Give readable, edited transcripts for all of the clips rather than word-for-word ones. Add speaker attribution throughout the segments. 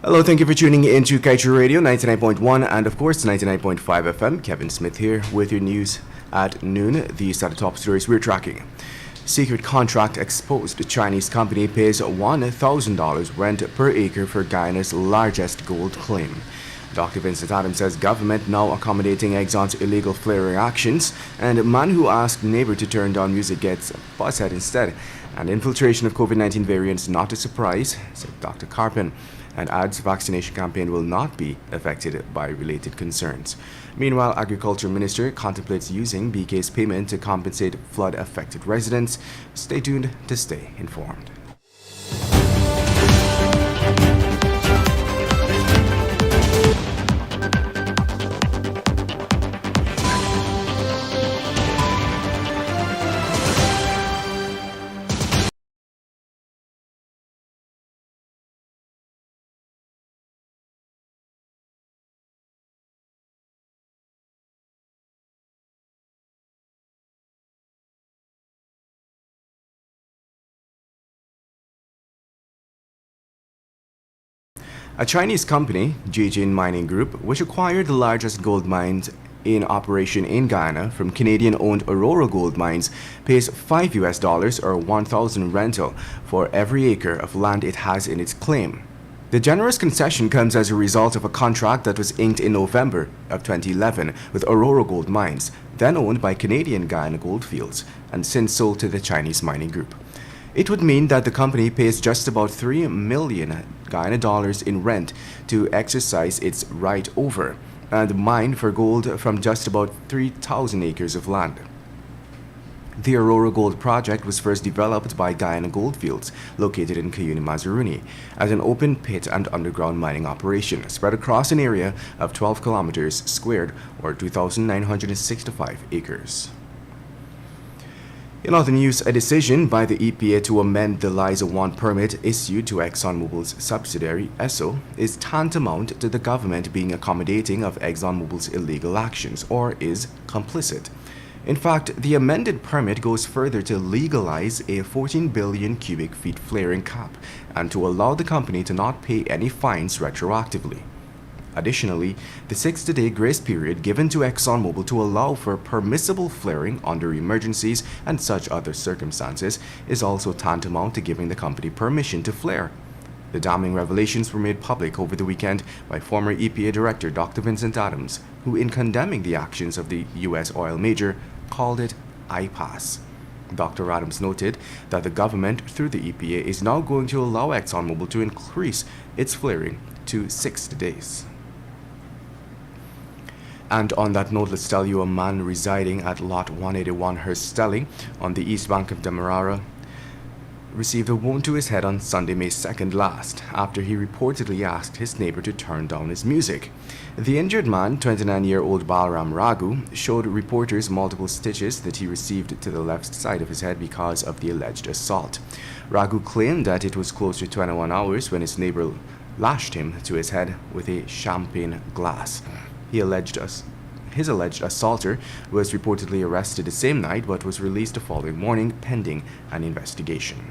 Speaker 1: Hello, thank you for tuning in to Kaieteur Radio 99.1 and of course 99.5 FM. Kevin Smith here with your news at noon. These are the top stories we're tracking. Secret contract exposed. The Chinese company pays $1,000 rent per acre for Guyana's largest gold claim. Dr. Vincent Adams says government now accommodating Exxon's illegal flaring actions, and a man who asked neighbor to turn down music gets buzzhead instead. And infiltration of COVID-19 variants not a surprise, said Dr. Carpin, and adds vaccination campaign will not be affected by related concerns. Meanwhile, Agriculture Minister contemplates using BK's payment to compensate flood-affected residents. Stay tuned to stay informed. A Chinese company, Jijin Mining Group, which acquired the largest gold mines in operation in Guyana from Canadian-owned Aurora Gold Mines, pays $5 or $1,000 rental for every acre of land it has in its claim. The generous concession comes as a result of a contract that was inked in November of 2011 with Aurora Gold Mines, then owned by Canadian Guyana Goldfields, and since sold to the Chinese mining group. It would mean that the company pays just about $3 million Guyana dollars in rent to exercise its right over and mine for gold from just about 3,000 acres of land. The Aurora Gold project was first developed by Guyana Goldfields, located in Cuyuni, Mazaruni, as an open pit and underground mining operation spread across an area of 12 kilometers squared or 2,965 acres. In other news, a decision by the EPA to amend the LISA 1 permit issued to ExxonMobil's subsidiary, ESSO, is tantamount to the government being accommodating of ExxonMobil's illegal actions, or is complicit. In fact, the amended permit goes further to legalize a 14 billion cubic feet flaring cap and to allow the company to not pay any fines retroactively. Additionally, the 60-day grace period given to ExxonMobil to allow for permissible flaring under emergencies and such other circumstances is also tantamount to giving the company permission to flare. The damning revelations were made public over the weekend by former EPA Director Dr. Vincent Adams, who, in condemning the actions of the U.S. oil major, called it impasse. Dr. Adams noted that the government, through the EPA, is now going to allow ExxonMobil to increase its flaring to 60 days. And on that note, let's tell you a man residing at Lot 181 Hurstelling on the east bank of Demerara received a wound to his head on Sunday, May 2nd last, after he reportedly asked his neighbor to turn down his music. The injured man, 29-year-old Balaram Raghu, showed reporters multiple stitches that he received to the left side of his head because of the alleged assault. Raghu claimed that it was close to 21 hours when his neighbor lashed him to his head with a champagne glass. His alleged assaulter was reportedly arrested the same night but was released the following morning pending an investigation.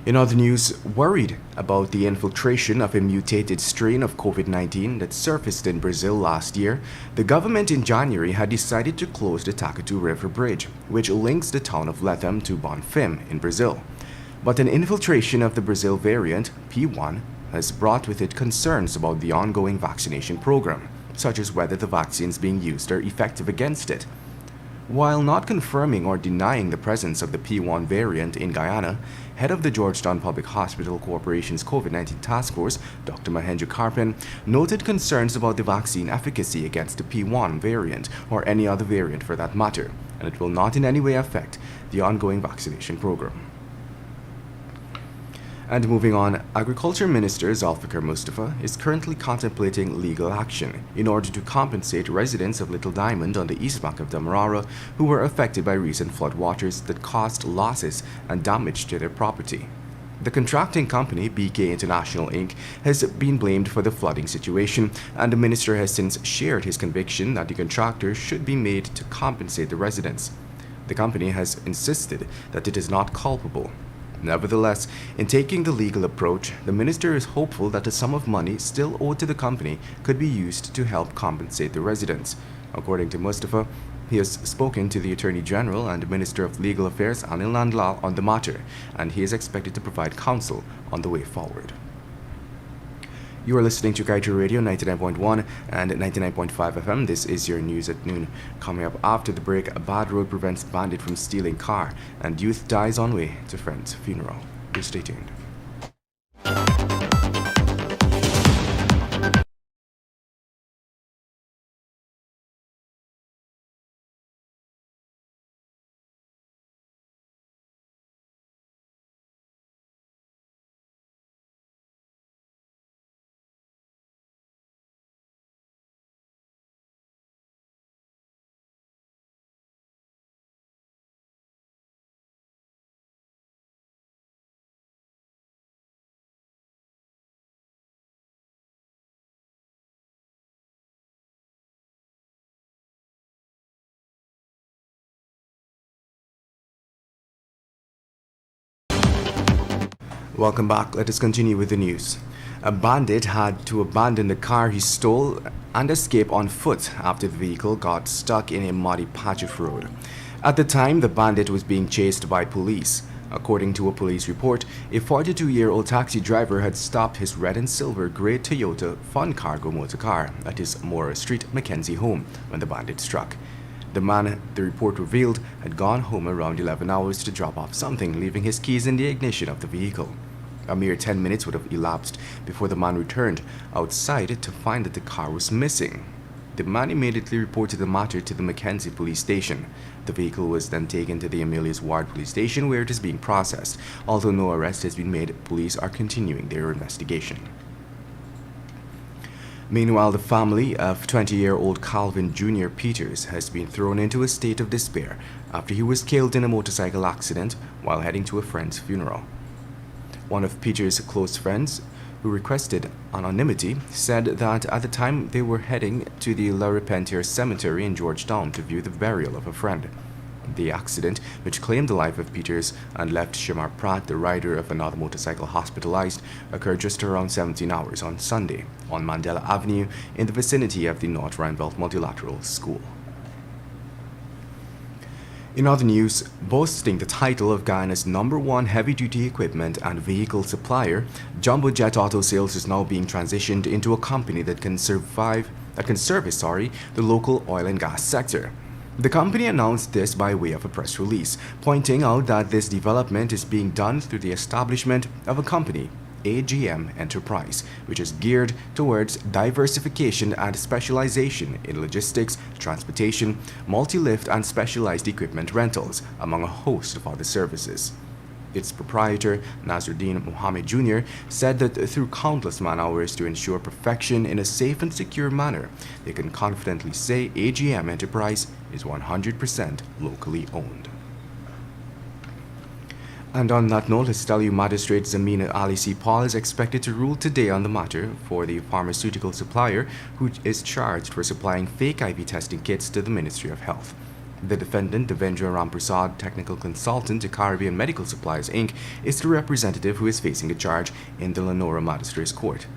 Speaker 1: In other news, worried about the infiltration of a mutated strain of COVID-19 that surfaced in Brazil last year, the government in January had decided to close the Kaieteur River Bridge, which links the town of Lethem to Bonfim in Brazil. But an infiltration of the Brazil variant, P1, has brought with it concerns about the ongoing vaccination program, such as whether the vaccines being used are effective against it. While not confirming or denying the presence of the P1 variant in Guyana, head of the Georgetown Public Hospital Corporation's COVID-19 task force, Dr. Mahendra Karpan, noted concerns about the vaccine efficacy against the P1 variant or any other variant for that matter, and it will not in any way affect the ongoing vaccination program. And moving on, Agriculture Minister Zulfikar Mustafa is currently contemplating legal action in order to compensate residents of Little Diamond on the east bank of Demerara who were affected by recent floodwaters that caused losses and damage to their property. The contracting company, BK International Inc., has been blamed for the flooding situation, and the minister has since shared his conviction that the contractor should be made to compensate the residents. The company has insisted that it is not culpable. Nevertheless, in taking the legal approach, the minister is hopeful that the sum of money still owed to the company could be used to help compensate the residents. According to Mustafa, he has spoken to the Attorney General and the Minister of Legal Affairs, Anil Nandlal, on the matter, and he is expected to provide counsel on the way forward. You are listening to Kaieteur Radio 99.1 and 99.5 FM. This is your news at noon. Coming up after the break, a bad road prevents bandit from stealing car, and youth dies on way to friend's funeral. Please stay tuned. Welcome back. Let us continue with the news. A bandit had to abandon the car he stole and escape on foot after the vehicle got stuck in a muddy patch of road. At the time, the bandit was being chased by police. According to a police report, a 42-year-old taxi driver had stopped his red and silver gray Toyota Fun Cargo motor car at his Mora Street, Mackenzie home when the bandit struck. The man, the report revealed, had gone home around 11 hours to drop off something, leaving his keys in the ignition of the vehicle. A mere 10 minutes would have elapsed before the man returned outside to find that the car was missing. The man immediately reported the matter to the Mackenzie police station. The vehicle was then taken to the Amelia's Ward police station where it is being processed. Although no arrest has been made, police are continuing their investigation. Meanwhile, the family of 20-year-old Calvin Jr. Peters has been thrown into a state of despair after he was killed in a motorcycle accident while heading to a friend's funeral. One of Peters' close friends, who requested anonymity, said that at the time they were heading to the La Repentier Cemetery in Georgetown to view the burial of a friend. The accident, which claimed the life of Peters and left Shamar Pratt, the rider of another motorcycle, hospitalized, occurred just around 17 hours on Sunday on Mandela Avenue in the vicinity of the North Rhinebelt Multilateral School. In other news, boasting the title of Guyana's #1 heavy-duty equipment and vehicle supplier, Jumbo Jet Auto Sales is now being transitioned into a company that can service the local oil and gas sector. The company announced this by way of a press release, pointing out that this development is being done through the establishment of a company, AGM Enterprise, which is geared towards diversification and specialization in logistics, transportation, multi-lift and specialized equipment rentals, among a host of other services. Its proprietor, Nasruddin Mohammed Jr., said that through countless man-hours to ensure perfection in a safe and secure manner, they can confidently say AGM Enterprise is 100% locally owned. And on that note, let's tell you Magistrate Zamina Ali C. Paul is expected to rule today on the matter for the pharmaceutical supplier who is charged for supplying fake IV testing kits to the Ministry of Health. The defendant, Devendra Ramprasad, technical consultant to Caribbean Medical Supplies, Inc., is the representative who is facing a charge in the Lenora Magistrates Court.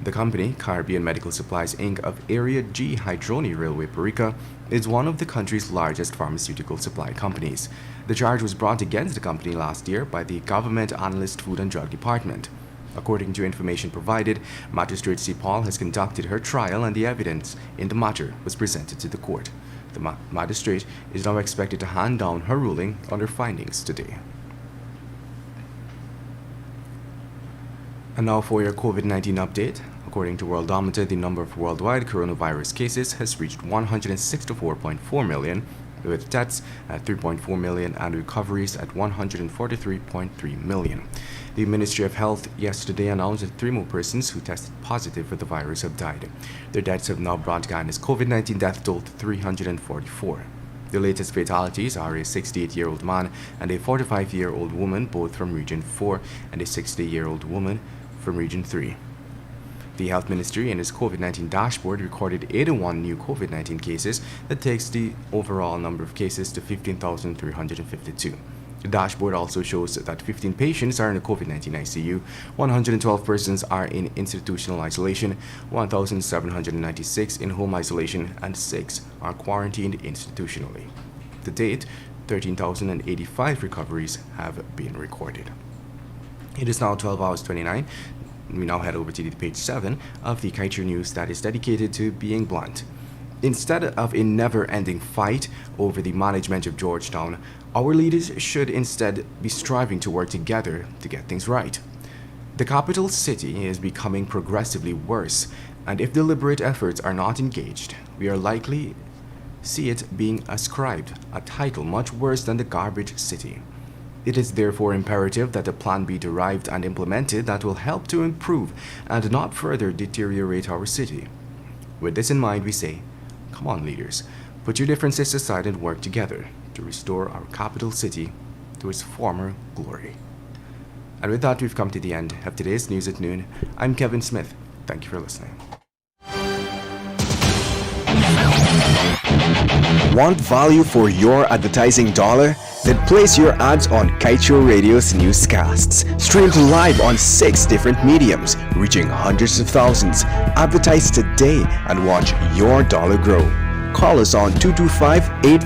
Speaker 1: The company, Caribbean Medical Supplies, Inc. of Area G Hydroni Railway Parica, is one of the country's largest pharmaceutical supply companies. The charge was brought against the company last year by the Government Analyst Food and Drug Department. According to information provided, Magistrate C. Paul has conducted her trial and the evidence in the matter was presented to the court. The magistrate is now expected to hand down her ruling on her findings today. And now for your COVID-19 update. According to Worldometer, the number of worldwide coronavirus cases has reached 164.4 million, with deaths at 3.4 million and recoveries at 143.3 million. The Ministry of Health yesterday announced that 3 more persons who tested positive for the virus have died. Their deaths have now brought Guyana's COVID-19 death toll to 344. The latest fatalities are a 68-year-old man and a 45-year-old woman, both from Region 4, and a 60-year-old woman from Region 3. The Health Ministry in its COVID-19 dashboard recorded 81 new COVID-19 cases that takes the overall number of cases to 15,352. The dashboard also shows that 15 patients are in the COVID-19 ICU, 112 persons are in institutional isolation, 1,796 in home isolation, and 6 are quarantined institutionally. To date, 13,085 recoveries have been recorded. It is now 12 hours 29. We now head over to page 7 of the Kaieteur News that is dedicated to being blunt. Instead of a never-ending fight over the management of Georgetown, our leaders should instead be striving to work together to get things right. The capital city is becoming progressively worse, and if deliberate efforts are not engaged, we are likely see it being ascribed a title much worse than the garbage city. It is therefore imperative that a plan be derived and implemented that will help to improve and not further deteriorate our city. With this in mind, we say, come on, leaders, put your differences aside and work together to restore our capital city to its former glory. And with that, we've come to the end of today's News at Noon. I'm Kevin Smith. Thank you for listening.
Speaker 2: Want value for your advertising dollar? Then place your ads on Kaieteur Radio's Newscasts. Streamed live on 6 different mediums, reaching hundreds of thousands. Advertise today and watch your dollar grow. Call us on 225-8